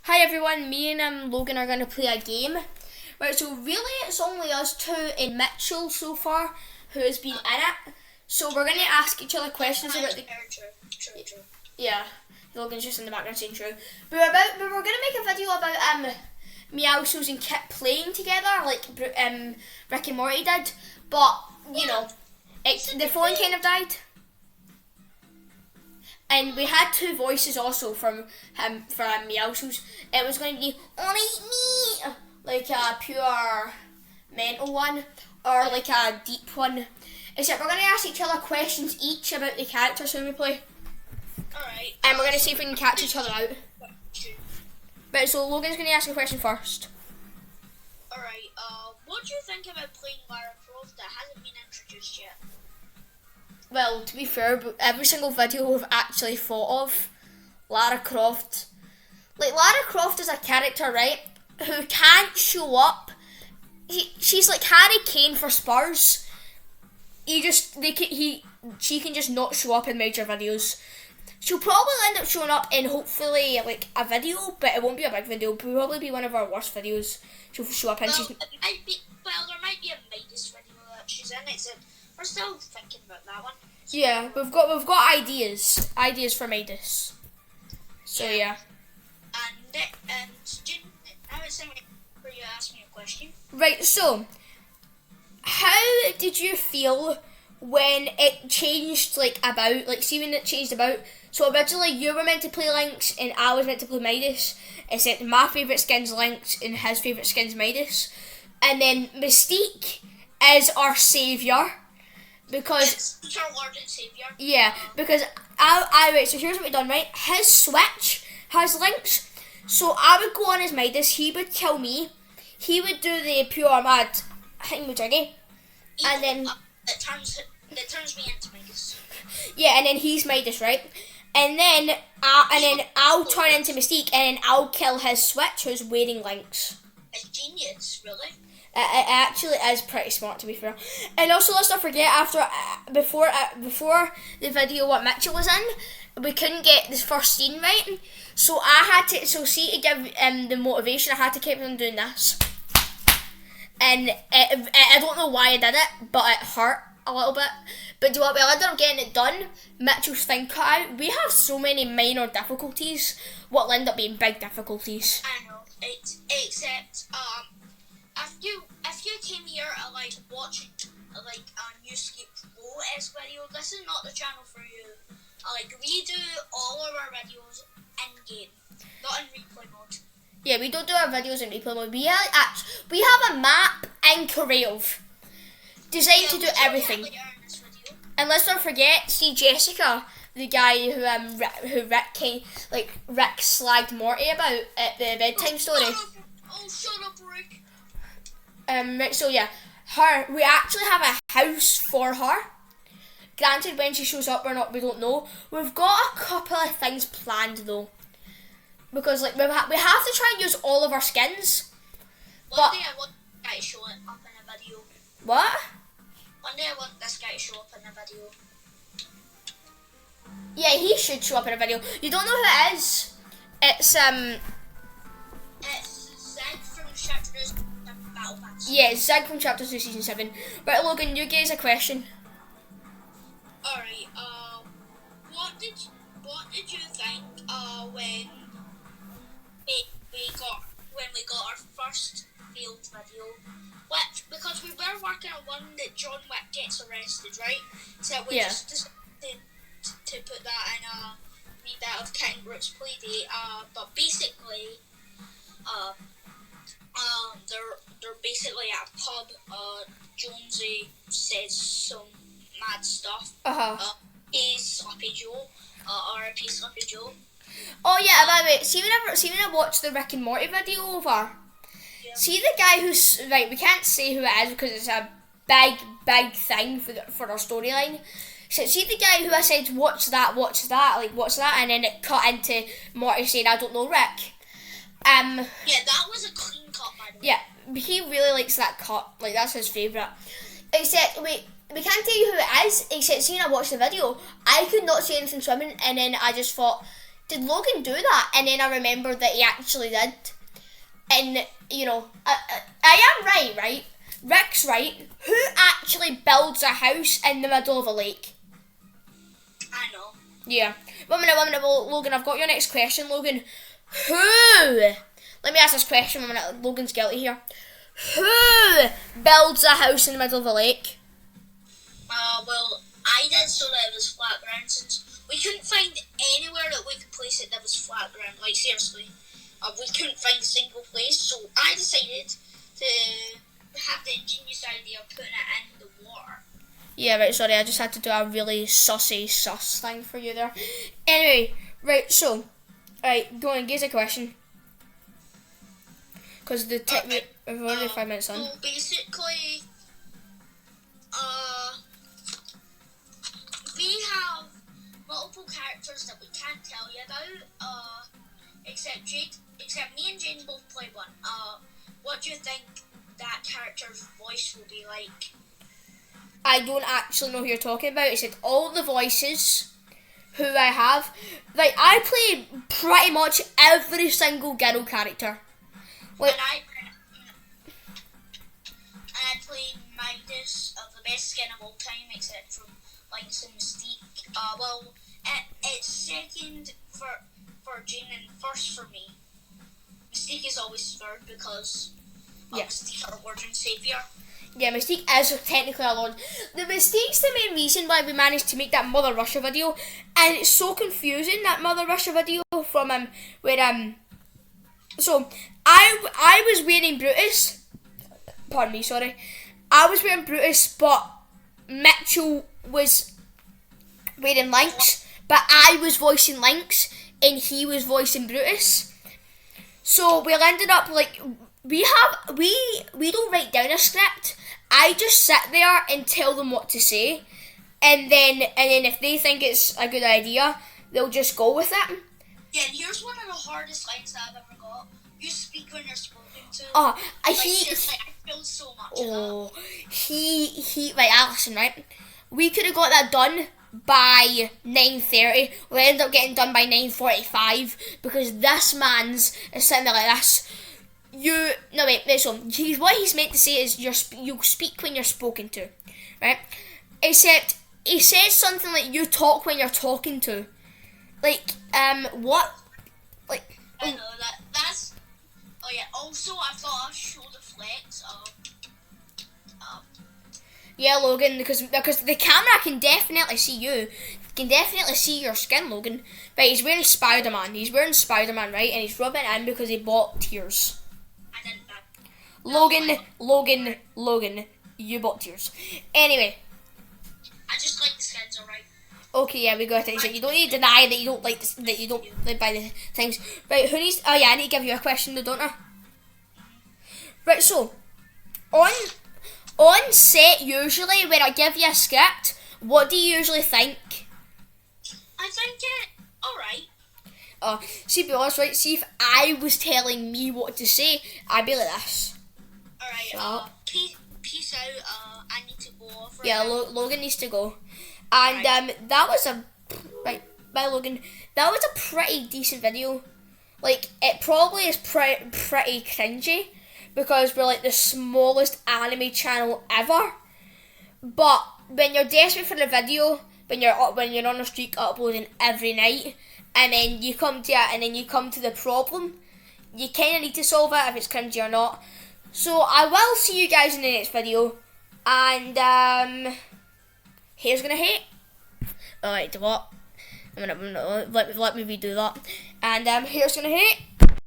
Hi everyone, me and Logan are going to play a game. Right, so really it's only us two and Mitchell so far who has been in it. So we're going to ask each other questions about the... True. Yeah, Logan's just in the background saying true. But we're going to make a video about Meowscles and Kit playing together like Rick and Morty did. But, you know, the phone kind of died. And we had two voices also from Meowscles. It was going to be only me, like a pure mental one, or like a deep one. Except we're going to ask each other questions each about the characters who we play. Alright. And we're going to see if we can catch each other out. Right, so Logan's going to ask a question first. Alright, what do you think about playing Lara Croft that hasn't been introduced yet? Well, to be fair, but every single video we've actually thought of, Lara Croft. Like, Lara Croft is a character, right, who can't show up. She's like Harry Kane for Spurs. She can just not show up in major videos. She'll probably end up showing up in hopefully like a video, but it won't be a big video. It'll probably be one of our worst videos. She'll show up in. There might be a Midas video that she's in. We're still thinking about that one. Yeah, we've got ideas for Midas. So yeah. And June, I was saying for you to ask me a question. Right, so how did you feel when it changed see when it changed about? So originally you were meant to play Lynx and I was meant to play Midas, except my favourite skin's Lynx and his favourite skin's Midas. And then Mystique is our saviour. Because it's our Lord and Saviour. Yeah, because right, so here's what we've done, right? His switch has Lynx. So I would go on as Midas, he would kill me, he would do the pure mad thingamajiggy. And then it turns me into Midas. Yeah, and then he's Midas, right? And then I'll turn into Mystique and then I'll kill his switch who's wearing Lynx. It's genius, really. It actually is pretty smart, to be fair. And also, let's not forget, before the video what Mitchell was in, we couldn't get this first scene right. So to give the motivation, I had to keep on doing this. And I don't know why I did it, but it hurt a little bit. But do you know what? We ended up getting it done. Mitchell's thing cut out. We have so many minor difficulties. What'll end up being big difficulties. I know. Except if you came here watching a New Skate Pro-esque video, this is not the channel for you. We do all of our videos in game, not in replay mode. Yeah, we don't do our videos in replay mode. We have a map in Corel designed to do everything. And let's not forget, see Jessica, the guy who Rick slagged Morty about at the bedtime story. Shut up, Rick. Right, so yeah, we actually have a house for her. Granted, when she shows up or not, we don't know. We've got a couple of things planned though, because we have to try and use all of our skins. One day I want this guy to show up in a video. What? One day I want this guy to show up in a video. Yeah, he should show up in a video. You don't know who it is? It's Zed from Chapter 2 Battle Pass. Yeah, Zed from Chapter 2 Season 7. Right, Logan, you gave us a question. Alright, what did you think when we got our first field video? Because we were working on one that John Wick gets arrested, right? So we just decided to put that in a wee bit of King Root's Playdate. But basically, they're basically at a pub. Jonesy says some mad stuff. He's Sloppy Joe. R.I.P. Sloppy Joe. Oh yeah, by the way, see when I watched the Rick and Morty video over. Yeah. See the guy who's right. We can't say who it is because it's a big thing for our storyline. So see the guy who I said watch that, and then it cut into Morty saying I don't know Rick. Yeah, that was a clean cut, by the way. Yeah, he really likes that cut. Like that's his favourite. Except we can't tell you who it is. Except seeing I watched the video, I could not see anything swimming, and then I just thought, did Logan do that? And then I remembered that he actually did. And, you know, I am right? Rick's right. Who actually builds a house in the middle of a lake? I know. Yeah. One minute, well, Logan, I've got your next question, Logan. Who? Let me ask this question 1 minute. Logan's guilty here. Who builds a house in the middle of a lake? Well, I did so that it was flat ground, since we couldn't find anywhere that we could place it that was flat ground. Like, seriously. We couldn't find a single place, so I decided to have the ingenious idea of putting it in the water. Yeah, right, sorry, I just had to do a really sus thing for you there. Anyway, right, so, alright, go on, give us a question. Because the we're already 5 minutes on. So basically, we have multiple characters that we can't tell you about, except me and Jane both play one. What do you think that character's voice will be like? I don't actually know who you're talking about. It said all the voices who I have. Like, I play pretty much every single girl character. Like, and I played Midas, the best skin of all time, except from Lynx and Mystique. Well, it's second for Jane and first for me. Mystique is always third because Mystique's our Lord and Saviour. Yeah, Mystique is technically our Lord. The Mystique's the main reason why we managed to make that Mother Russia video, and it's so confusing, that Mother Russia video from where so I was wearing Brutus. Pardon me, sorry. I was wearing Brutus, but Mitchell was wearing Lynx, but I was voicing Lynx and he was voicing Brutus. So we ended up like we don't write down a script. I just sit there and tell them what to say, and then if they think it's a good idea, they'll just go with it. Yeah, and here's one of the hardest lines that I've ever got. You speak when you're spoken to. Oh, I feel so much of that. Right, Alison, right? We could have got that done by 9:30. We ended up getting done by 9:45 because this man's is sitting there like this. What he's meant to say is you speak when you're spoken to, right? Except he says something like you talk when you're talking to. Like, what? Like, I know that's. Oh yeah. Also, I've got a shoulder flex. Yeah, Logan, because the camera can definitely see you. Can definitely see your skin, Logan. But he's wearing Spider-Man. He's wearing Spider-Man, right? And he's rubbing it in because he bought tears. I didn't. Logan, you bought tears. Anyway. I just like the skins, alright. Okay, yeah, we got it. So you don't need to deny that you don't like this, that you don't live by the things. Right, who needs? Oh yeah, I need to give you a question, though, don't I? Right, so on set, usually when I give you a script, what do you usually think? I think it alright. See, be honest, right? See, if I was telling me what to say, I'd be like this. Alright, peace out. I need to go off right now. Yeah, Logan needs to go. And that was right, bye Logan. That was a pretty decent video. Like, it probably is pretty cringy because we're like the smallest anime channel ever. But when you're desperate for the video, when you're on a streak uploading every night, and then you come to it, and then you come to the problem, you kind of need to solve it if it's cringy or not. So I will see you guys in the next video, and here's gonna hate. Alright, what? Let me redo that. And here's gonna hate.